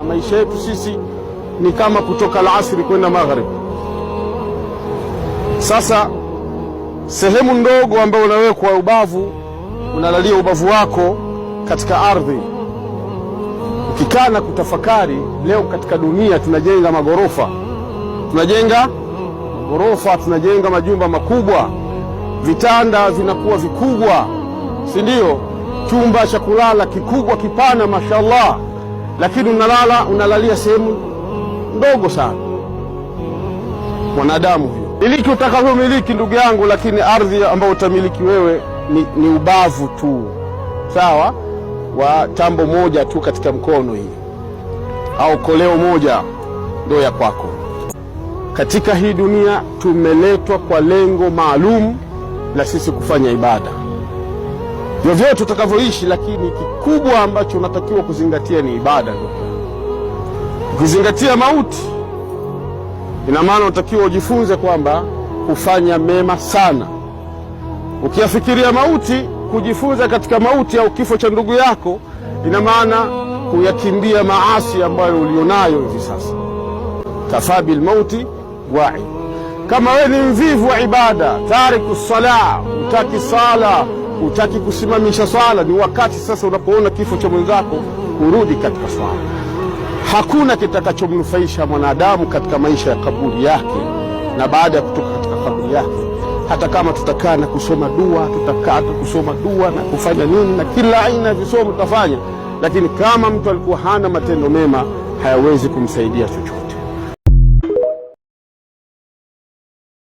Maisha yetu sisi ni kama kutoka alasiri kwenda maghrib. Sasa sehemu ndogo ambayo unawekwa ubavu, unalalia ubavu wako katika ardhi, ukikaa na kutafakari, leo katika dunia tunajenga magorofa, tunajenga majumba makubwa, vitanda vinakuwa vikubwa, si ndio? Chumba cha kulala kikubwa kipana, mashallah, lakini unalalia sehemu ndogo sana. Mwanadamu huyo, miliki utakavyomiliki ndugu yangu, lakini ardhi ambayo utamiliki wewe ni ubavu tu, sawa, wa tambo moja tu katika mkono hii, au koleo moja ndio ya kwako. Katika hii dunia tumeletwa kwa lengo maalum la sisi kufanya ibada, vyovyote utakavyoishi, lakini kikubwa ambacho unatakiwa kuzingatia ni ibada. Ukizingatia mauti, ina maana unatakiwa ujifunze kwamba kufanya mema sana. Ukiyafikiria mauti, kujifunza katika mauti au kifo cha ndugu yako, ina maana kuyakimbia maasi ambayo ulionayo hivi sasa. Kafaa bil mauti wa'i. Kama wewe ni mvivu wa ibada, tariku sala, utaki sala, utaki kusimamisha swala, ni wakati sasa unapoona kifo cha mwenzako urudi katika swala. Hakuna kitakachomnufaisha mwanadamu katika maisha ya kaburi yake na baada ya kutoka katika kaburi yake. Hata kama tutakaa na kusoma dua, na kufanya nini na kila aina ya visomo tutafanya, lakini kama mtu alikuwa hana matendo mema, hayawezi kumsaidia chochote.